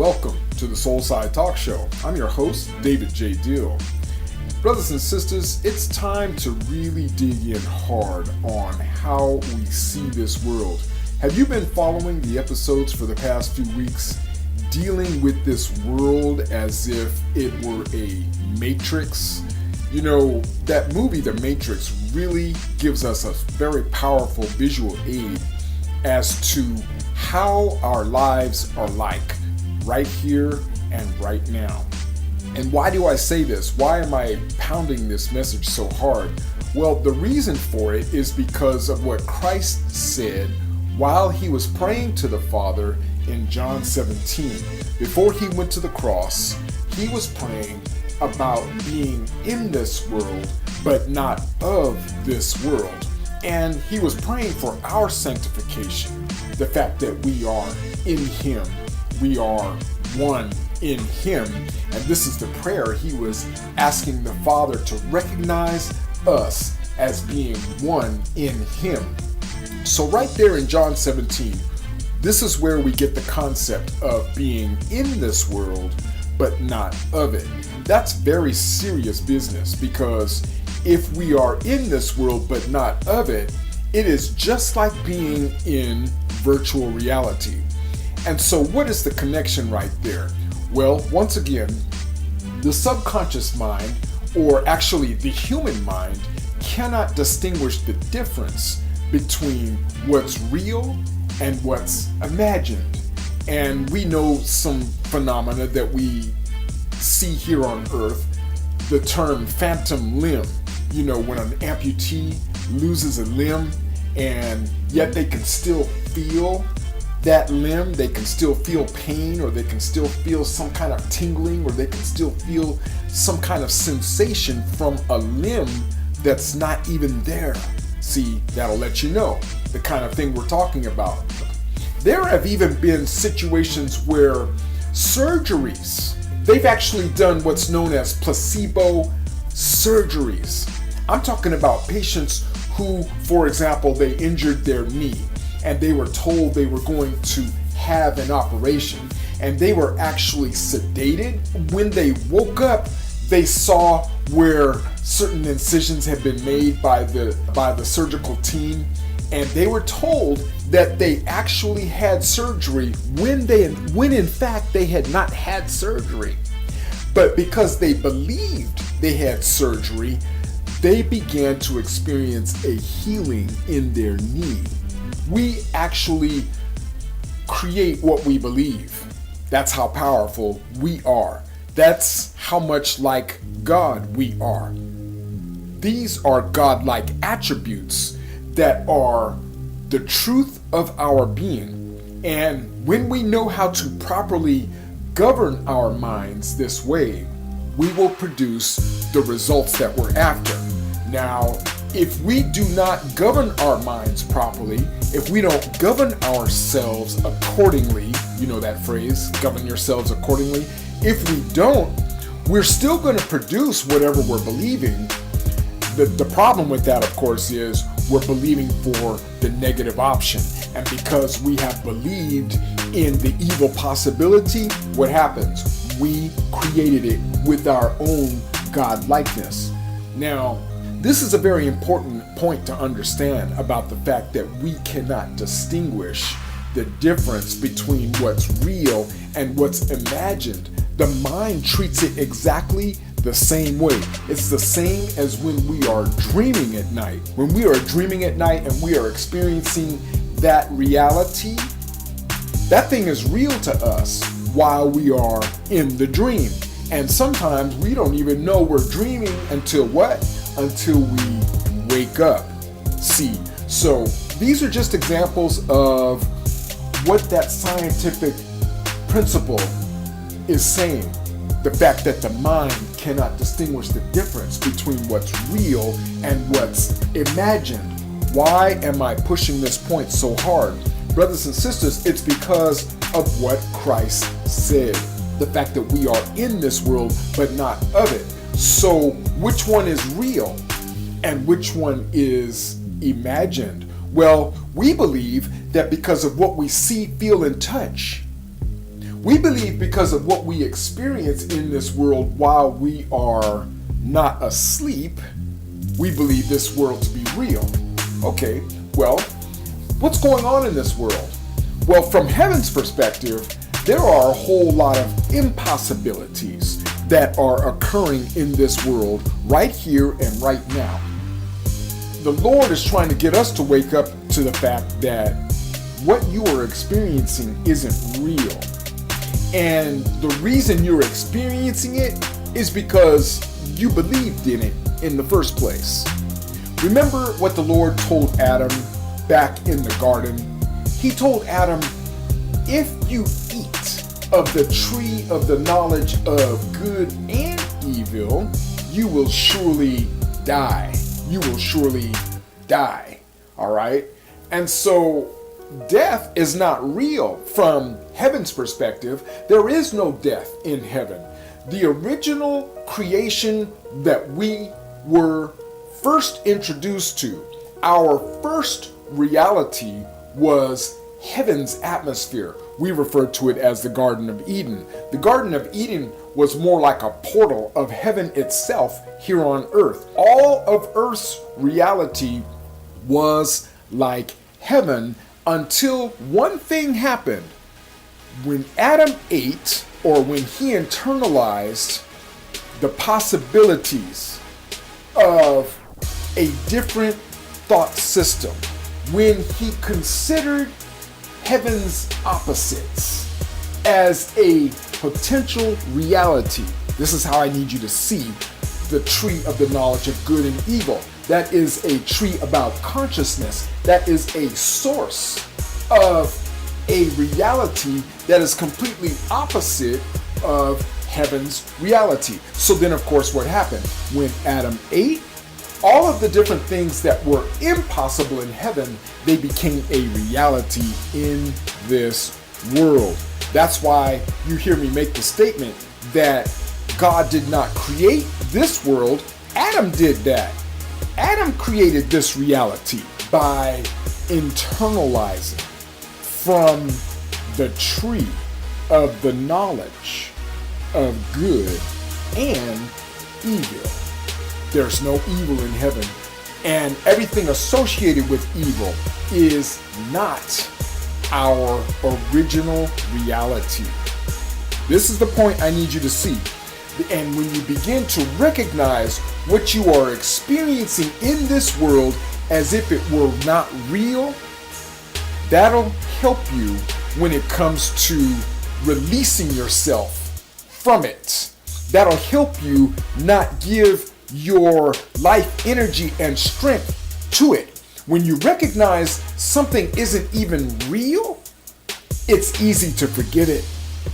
Welcome to the Soul Side Talk Show. I'm your host, David J. Dill. Brothers and sisters, it's time to really dig in hard on how we see this world. Have you been following the episodes for the past few weeks, dealing with this world as if it were a matrix? You know, that movie, The Matrix, really gives us a very powerful visual aid as to how our lives are like right here and right now. And why do I say this? Why am I pounding this message so hard? Well, the reason for it is because of what Christ said while he was praying to the Father in John 17. Before he went to the cross, he was praying about being in this world, but not of this world. And he was praying for our sanctification, the fact that we are in him, we are one in him. And this is the prayer he was asking the Father to recognize us as being one in him. So right there in John 17, this is where we get the concept of being in this world, but not of it. That's very serious business, because if we are in this world but not of it, it is just like being in virtual reality. And so what is the connection right there? Well, once again, the subconscious mind, or actually the human mind, cannot distinguish the difference between what's real and what's imagined. And we know some phenomena that we see here on Earth, the term phantom limb. You know, when an amputee loses a limb and yet they can still feel that limb, they can still feel pain, or they can still feel some kind of tingling, or they can still feel some kind of sensation from a limb that's not even there. See, that'll let you know the kind of thing we're talking about. There have even been situations where surgeries, they've actually done what's known as placebo surgeries. I'm talking about patients who, for example, they injured their knee and they were told they were going to have an operation, and they were actually sedated. When they woke up, they saw where certain incisions had been made by the surgical team, and they were told that they actually had surgery when in fact they had not had surgery. But because they believed they had surgery, they began to experience a healing in their knee. We actually create what we believe. That's how powerful we are. That's how much like God we are. These are God-like attributes that are the truth of our being. And when we know how to properly govern our minds this way, we will produce the results that we're after. Now, if we do not govern our minds properly, if we don't govern ourselves accordingly, you know that phrase, govern yourselves accordingly. If we don't, we're still going to produce whatever we're believing. The problem with that, of course, is we're believing for the negative option. And because we have believed in the evil possibility, what happens? We created it with our own God-likeness. Now, this is a very important point to understand about the fact that we cannot distinguish the difference between what's real and what's imagined. The mind treats it exactly the same way. It's the same as when we are dreaming at night. When we are dreaming at night and we are experiencing that reality, that thing is real to us while we are in the dream. And sometimes we don't even know we're dreaming until what? Until we wake up. See, so these are just examples of what that scientific principle is saying. The fact that the mind cannot distinguish the difference between what's real and what's imagined. Why am I pushing this point so hard? Brothers and sisters, it's because of what Christ said. The fact that we are in this world but not of it. So which one is real and which one is imagined? Well, we believe that because of what we see, feel, and touch, We believe because of what we experience in this world while we are not asleep, we believe this world to be real. Okay, well, what's going on in this world? Well, from heaven's perspective, there are a whole lot of impossibilities that are occurring in this world right here and right now. The Lord is trying to get us to wake up to the fact that what you are experiencing isn't real. And the reason you're experiencing it is because you believed in it in the first place. Remember what the Lord told Adam back in the garden? He told Adam, if you eat of the tree of the knowledge of good and evil, you will surely die. You will surely die. All right? And so death is not real from heaven's perspective. There is no death in heaven. The original creation that we were first introduced to, our first reality was heaven's atmosphere. We refer to it as the Garden of Eden. The Garden of Eden was more like a portal of heaven itself here on earth. All of earth's reality was like heaven until one thing happened. When Adam ate, or when he internalized the possibilities of a different thought system, when he considered heaven's opposites as a potential reality. This is how I need you to see the tree of the knowledge of good and evil. That is a tree about consciousness. That is a source of a reality that is completely opposite of heaven's reality. So then, of course, what happened? When Adam ate, all of the different things that were impossible in heaven, they became a reality in this world. That's why you hear me make the statement that God did not create this world. Adam did that. Adam created this reality by internalizing from the tree of the knowledge of good and evil. There's no evil in heaven, and everything associated with evil is not our original reality. This is the point I need you to see. And when you begin to recognize what you are experiencing in this world as if it were not real, that'll help you when it comes to releasing yourself from it. That'll help you not give your life energy and strength to it. When you recognize something isn't even real, it's easy to forget it.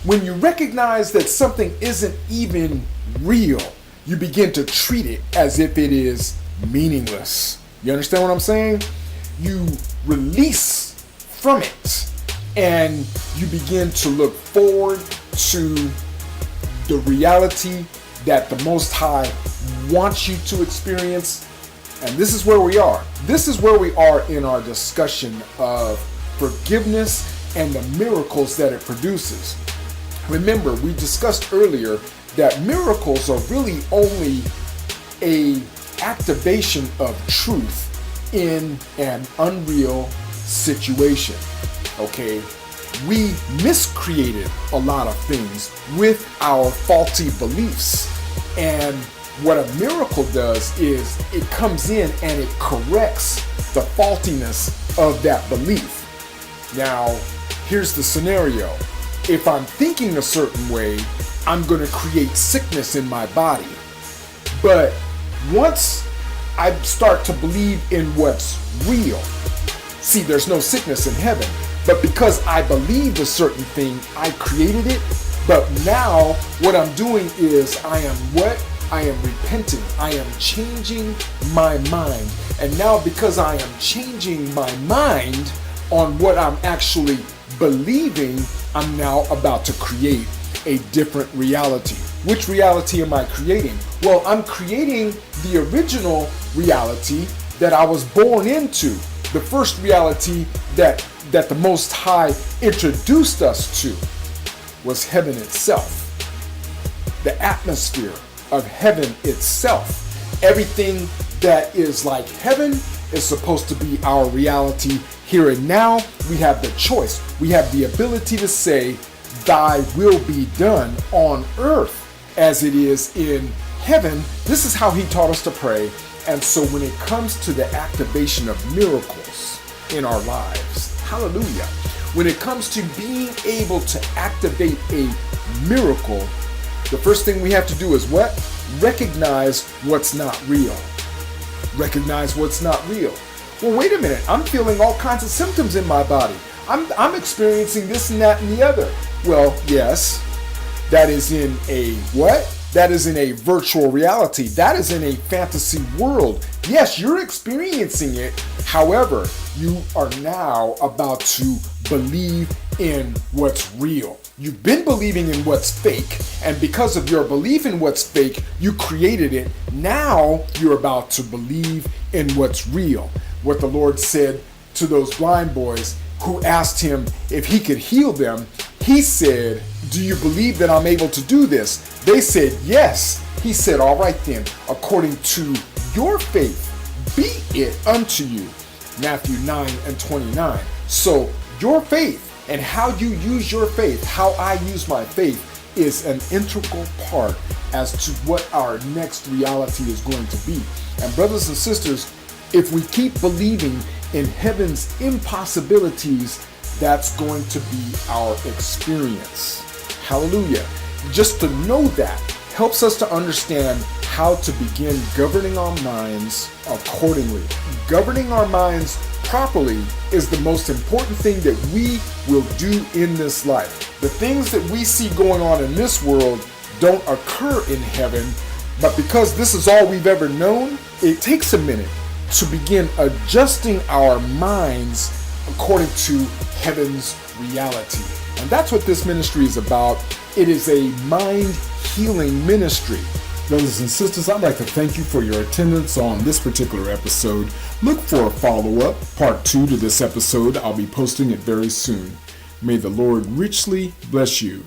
When you recognize that something isn't even real, you begin to treat it as if it is meaningless. You understand what I'm saying? You release from it and you begin to look forward to the reality that the Most High wants you to experience. And this is where we are. This is where we are in our discussion of forgiveness and the miracles that it produces. Remember, we discussed earlier that miracles are really only a activation of truth in an unreal situation. Okay? We miscreated a lot of things with our faulty beliefs. And what a miracle does is it comes in and it corrects the faultiness of that belief. Now, here's the scenario. If I'm thinking a certain way, I'm going to create sickness in my body. But once I start to believe in what's real, see, there's no sickness in heaven. But because I believed a certain thing, I created it. But now what I'm doing is I am repenting. I am changing my mind. And now because I am changing my mind on what I'm actually believing, I'm now about to create a different reality. Which reality am I creating? Well, I'm creating the original reality that I was born into. The first reality that the Most High introduced us to. was heaven itself. The atmosphere of heaven itself. Everything that is like heaven is supposed to be our reality here and now. We have the choice. We have the ability to say, thy will be done on earth as it is in heaven. This is how he taught us to pray. And so when it comes to the activation of miracles in our lives, hallelujah, when it comes to being able to activate a miracle, the first thing we have to do is what? Recognize what's not real. Recognize what's not real. Well, wait a minute. I'm feeling all kinds of symptoms in my body. I'm experiencing this and that and the other. Well, yes, that is in a what? That is in a virtual reality. That is in a fantasy world. Yes, you're experiencing it. However, you are now about to believe in what's real. You've been believing in what's fake, and because of your belief in what's fake, you created it. Now you're about to believe in what's real. What the Lord said to those blind boys who asked him if he could heal them, he said, do you believe that I'm able to do this? They said, yes. He said, all right then, according to your faith, be it unto you. Matthew 9:29. So your faith and how you use your faith, how I use my faith, is an integral part as to what our next reality is going to be. And brothers and sisters, if we keep believing in heaven's impossibilities, that's going to be our experience. Hallelujah. Just to know that helps us to understand how to begin governing our minds accordingly. Governing our minds properly is the most important thing that we will do in this life. The things that we see going on in this world don't occur in heaven, but because this is all we've ever known, it takes a minute to begin adjusting our minds according to heaven's reality. And that's what this ministry is about. It is a mind healing ministry. Brothers and sisters, I'd like to thank you for your attendance on this particular episode. Look for a follow-up, part 2 to this episode. I'll be posting it very soon. May the Lord richly bless you.